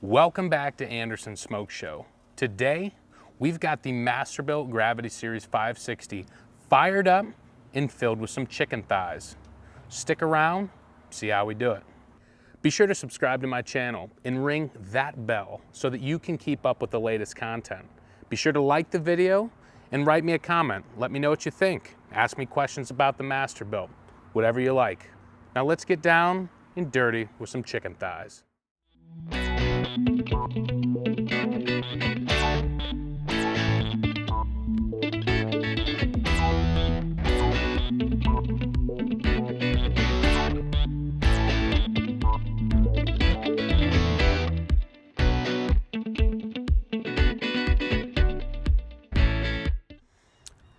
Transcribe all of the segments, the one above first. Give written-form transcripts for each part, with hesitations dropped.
Welcome back to Anderson Smoke Show. Today, we've got the Masterbuilt Gravity Series 560 fired up and filled with some chicken thighs. Stick around, see how we do it. Be sure to subscribe to my channel and ring that bell so that you can keep up with the latest content. Be sure to like the video and write me a comment. Let me know what you think. Ask me questions about the Masterbuilt, whatever you like. Now let's get down and dirty with some chicken thighs.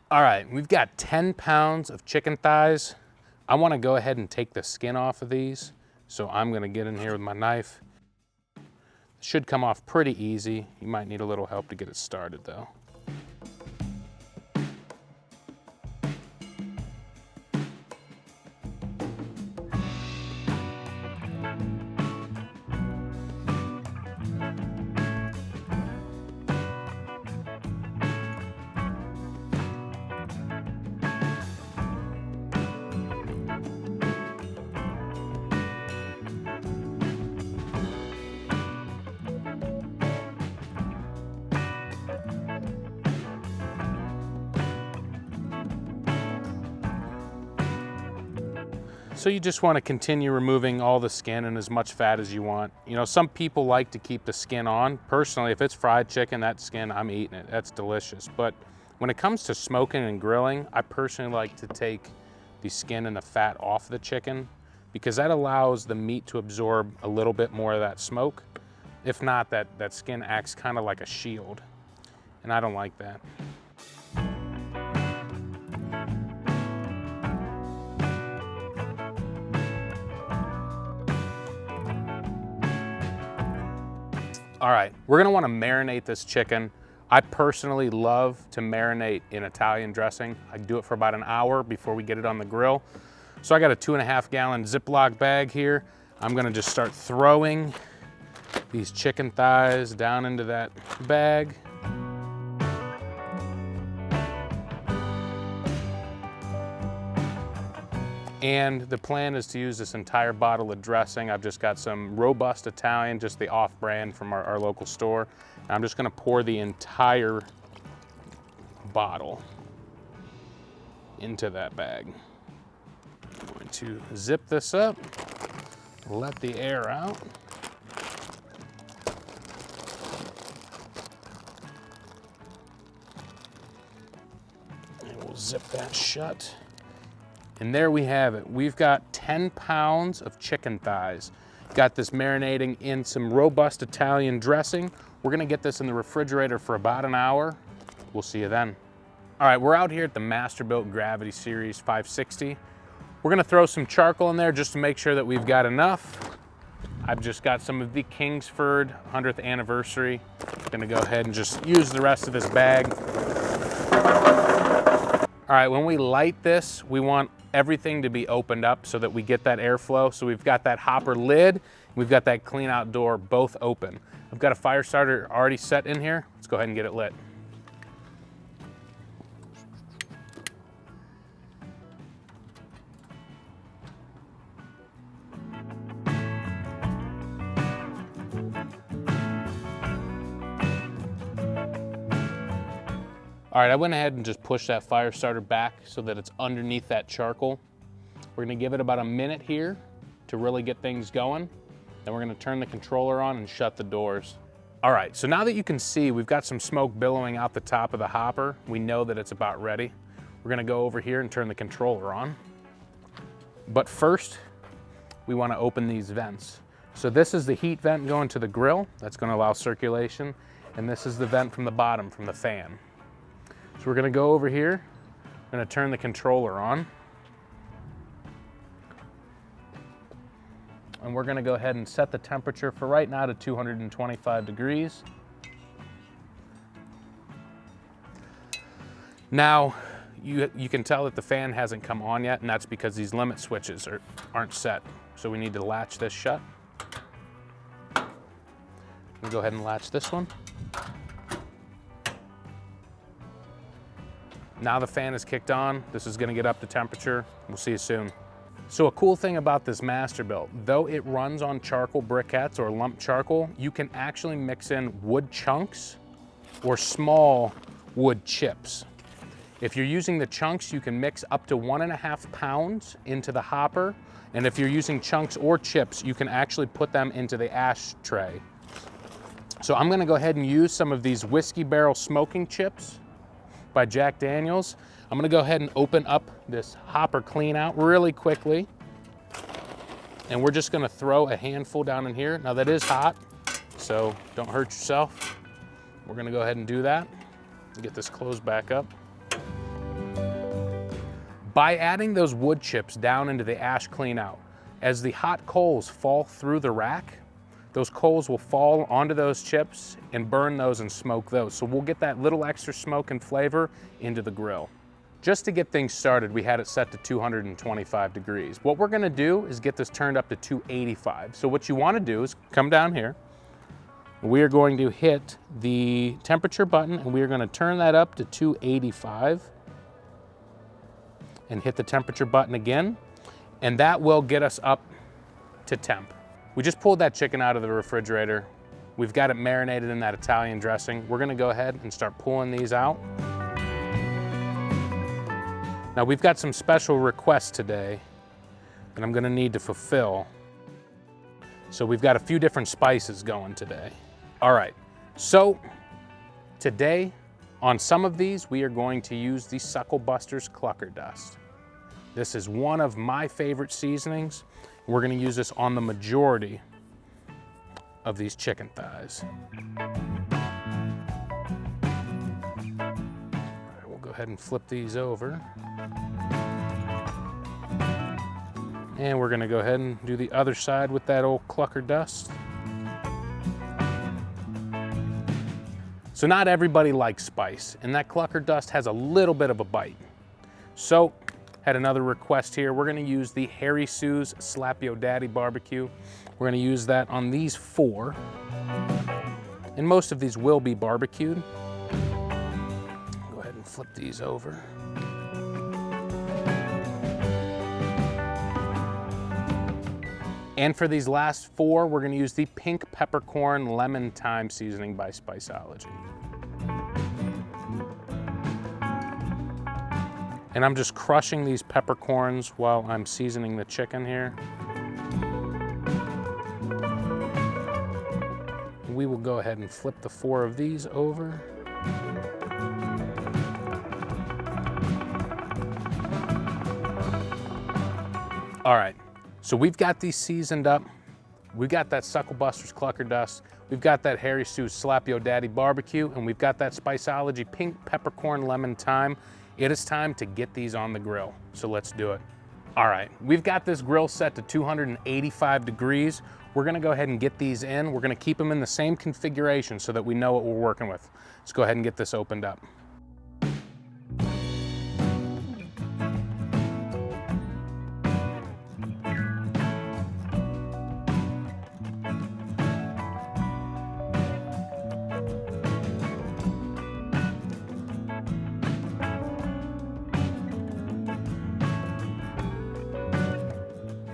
All right, we've got 10 pounds of chicken thighs. I want to go ahead and take the skin off of these. So I'm going to get in here with my knife. It should come off pretty easy. You might need a little help to get it started though. So you just want to continue removing all the skin and as much fat as you want. You know, some people like to keep the skin on. Personally, if it's fried chicken, that skin, I'm eating it. That's delicious. But when it comes to smoking and grilling, I personally like to take the skin and the fat off the chicken because that allows the meat to absorb a little bit more of that smoke. If not, that skin acts kind of like a shield. And I don't like that. All right, we're gonna wanna marinate this chicken. I personally love to marinate in Italian dressing. I do it for about an hour before we get it on the grill. So I got a 2.5 gallon Ziploc bag here. I'm gonna just start throwing these chicken thighs down into that bag. And the plan is to use this entire bottle of dressing. I've just got some robust Italian, just the off-brand from our local store. And I'm just gonna pour the entire bottle into that bag. I'm going to zip this up, let the air out. And we'll zip that shut. And there we have it. We've got 10 pounds of chicken thighs. Got this marinating in some robust Italian dressing. We're gonna get this in the refrigerator for about an hour. We'll see you then. All right, we're out here at the Masterbuilt Gravity Series 560. We're gonna throw some charcoal in there just to make sure that we've got enough. I've just got some of the Kingsford 100th anniversary. Gonna go ahead and just use the rest of this bag. All right, when we light this, we want everything to be opened up so that we get that airflow. So we've got that hopper lid, we've got that clean out door both open. I've got a fire starter already set in here. Let's go ahead and get it lit. All right, I went ahead and just pushed that fire starter back so that it's underneath that charcoal. We're gonna give it about a minute here to really get things going. Then we're gonna turn the controller on and shut the doors. All right, so now that you can see, we've got some smoke billowing out the top of the hopper. We know that it's about ready. We're gonna go over here and turn the controller on. But first, we wanna open these vents. So this is the heat vent going to the grill. That's gonna allow circulation. And this is the vent from the bottom, from the fan. So we're gonna go over here, gonna turn the controller on. And we're gonna go ahead and set the temperature for right now to 225 degrees. Now, you can tell that the fan hasn't come on yet, and that's because these limit switches aren't set. So we need to latch this shut. I'm gonna go ahead and latch this one. Now the fan is kicked on. This is gonna get up to temperature. We'll see you soon. So a cool thing about this Masterbuilt, though it runs on charcoal briquettes or lump charcoal, you can actually mix in wood chunks or small wood chips. If you're using the chunks, you can mix up to 1.5 pounds into the hopper. And if you're using chunks or chips, you can actually put them into the ash tray. So I'm gonna go ahead and use some of these Whiskey Barrel smoking chips by Jack Daniels. I'm gonna go ahead and open up this hopper clean out really quickly. And we're just gonna throw a handful down in here. Now that is hot, so don't hurt yourself. We're gonna go ahead and do that and get this closed back up. By adding those wood chips down into the ash clean out, as the hot coals fall through the rack, those coals will fall onto those chips and burn those and smoke those. So we'll get that little extra smoke and flavor into the grill. Just to get things started, we had it set to 225 degrees. What we're gonna do is get this turned up to 285. So what you wanna do is come down here. We are going to hit the temperature button and we are gonna turn that up to 285 and hit the temperature button again. And that will get us up to temp. We just pulled that chicken out of the refrigerator. We've got it marinated in that Italian dressing. We're gonna go ahead and start pulling these out. Now we've got some special requests today that I'm gonna need to fulfill. So we've got a few different spices going today. All right, so today on some of these, we are going to use the Sucklebusters Clucker Dust. This is one of my favorite seasonings. We're gonna use this on the majority of these chicken thighs. All right, we'll go ahead and flip these over. And we're gonna go ahead and do the other side with that old clucker dust. So not everybody likes spice, and that clucker dust has a little bit of a bite. So, had another request here. We're gonna use the Harry Sue's Slap Yo Daddy Barbecue. We're gonna use that on these 4. And most of these will be barbecued. Go ahead and flip these over. And for these last 4, we're gonna use the Pink Peppercorn Lemon Thyme Seasoning by Spiceology. And I'm just crushing these peppercorns while I'm seasoning the chicken here. We will go ahead and flip the 4 of these over. All right, so we've got these seasoned up. We've got that Sucklebusters Clucker Dust. We've got that Harry Sue's Slap Yo Daddy Barbecue, and we've got that Spiceology Pink Peppercorn Lemon Thyme. It is time to get these on the grill, so let's do it. All right, we've got this grill set to 285 degrees. We're gonna go ahead and get these in. We're gonna keep them in the same configuration so that we know what we're working with. Let's go ahead and get this opened up.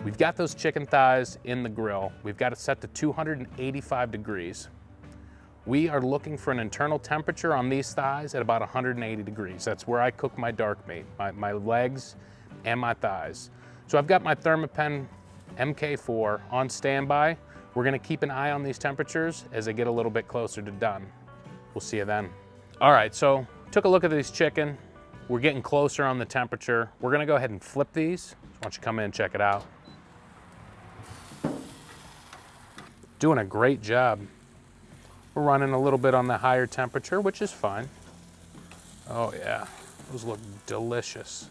We've got those chicken thighs in the grill. We've got it set to 285 degrees. We are looking for an internal temperature on these thighs at about 180 degrees. That's where I cook my dark meat, my legs and my thighs. So I've got my Thermapen MK4 on standby. We're gonna keep an eye on these temperatures as they get a little bit closer to done. We'll see you then. All right, so took a look at these chicken. We're getting closer on the temperature. We're gonna go ahead and flip these. Why don't you come in and check it out. Doing a great job. We're running a little bit on the higher temperature, which is fine. Oh yeah, those look delicious.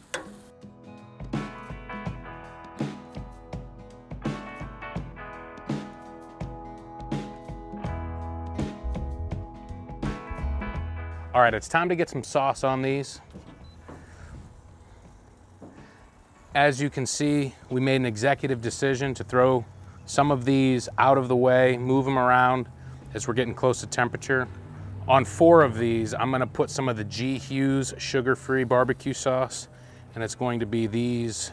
All right, it's time to get some sauce on these. As you can see, we made an executive decision to throw some of these out of the way, move them around, as we're getting close to temperature. On 4 of these, I'm gonna put some of the G. Hughes sugar-free barbecue sauce, and it's going to be these.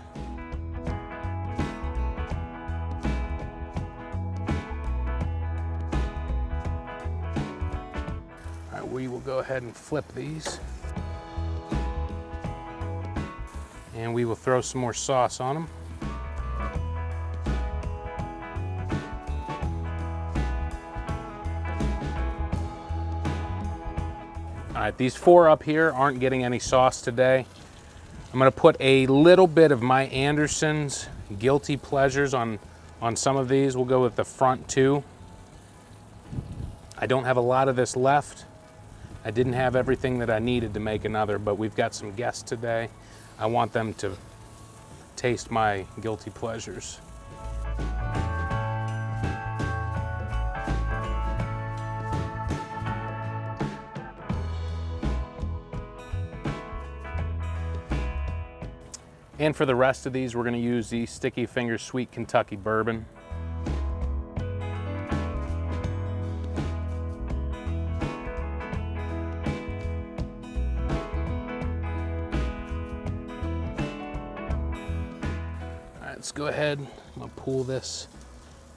All right, we will go ahead and flip these. And we will throw some more sauce on them. All right, these 4 up here aren't getting any sauce today. I'm gonna put a little bit of my Anderson's Guilty Pleasures on some of these. We'll go with the front 2. I don't have a lot of this left. I didn't have everything that I needed to make another, but we've got some guests today. I want them to taste my Guilty Pleasures. And for the rest of these, we're gonna use the Sticky Fingers Sweet Kentucky Bourbon. All right, let's go ahead. I'm gonna pull this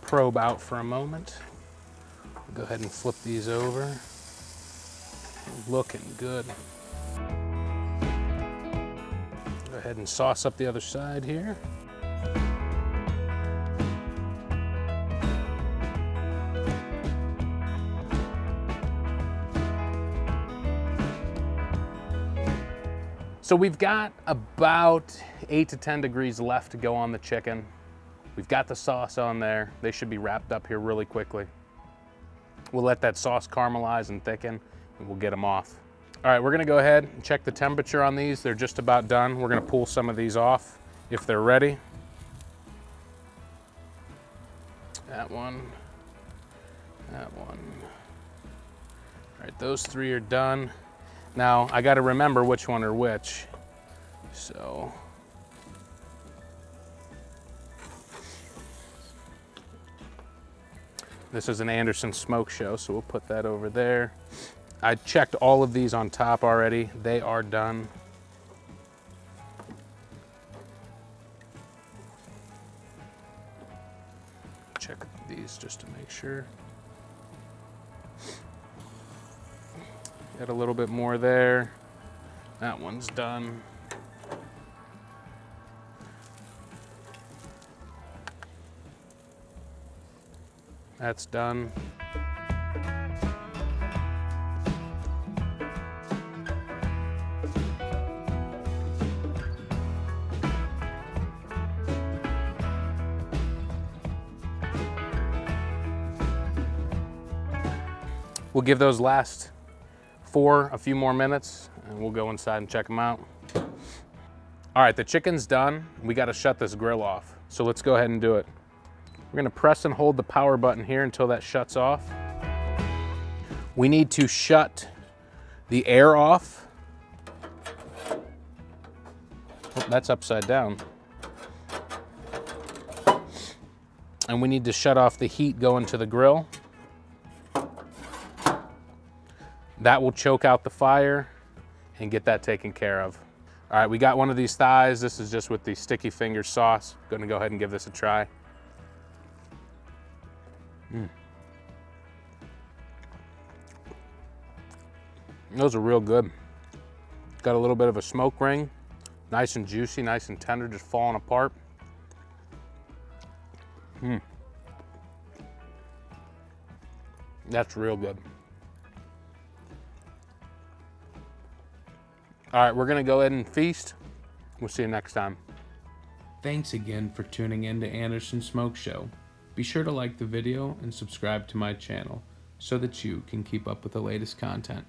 probe out for a moment. Go ahead and flip these over. Looking good. Go ahead and sauce up the other side here. So we've got about 8 to 10 degrees left to go on the chicken. We've got the sauce on there. They should be wrapped up here really quickly. We'll let that sauce caramelize and thicken, and we'll get them off. All right, we're gonna go ahead and check the temperature on these. They're just about done. We're gonna pull some of these off if they're ready. That one, that one. All right, those 3 are done. Now, I gotta remember which one are which. So, this is an Anderson smoke show, so we'll put that over there. I checked all of these on top already. They are done. Check these just to make sure. Got a little bit more there. That one's done. That's done. We'll give those last 4 a few more minutes and we'll go inside and check them out. All right, the chicken's done. We got to shut this grill off. So let's go ahead and do it. We're gonna press and hold the power button here until that shuts off. We need to shut the air off. Oh, that's upside down. And we need to shut off the heat going to the grill. That will choke out the fire and get that taken care of. All right, we got one of these thighs. This is just with the Sticky Fingers sauce. Gonna go ahead and give this a try. Those are real good. Got a little bit of a smoke ring. Nice and juicy, nice and tender, just falling apart. That's real good. All right, we're gonna go ahead and feast. We'll see you next time. Thanks again for tuning in to Anderson Smoke Show. Be sure to like the video and subscribe to my channel so that you can keep up with the latest content.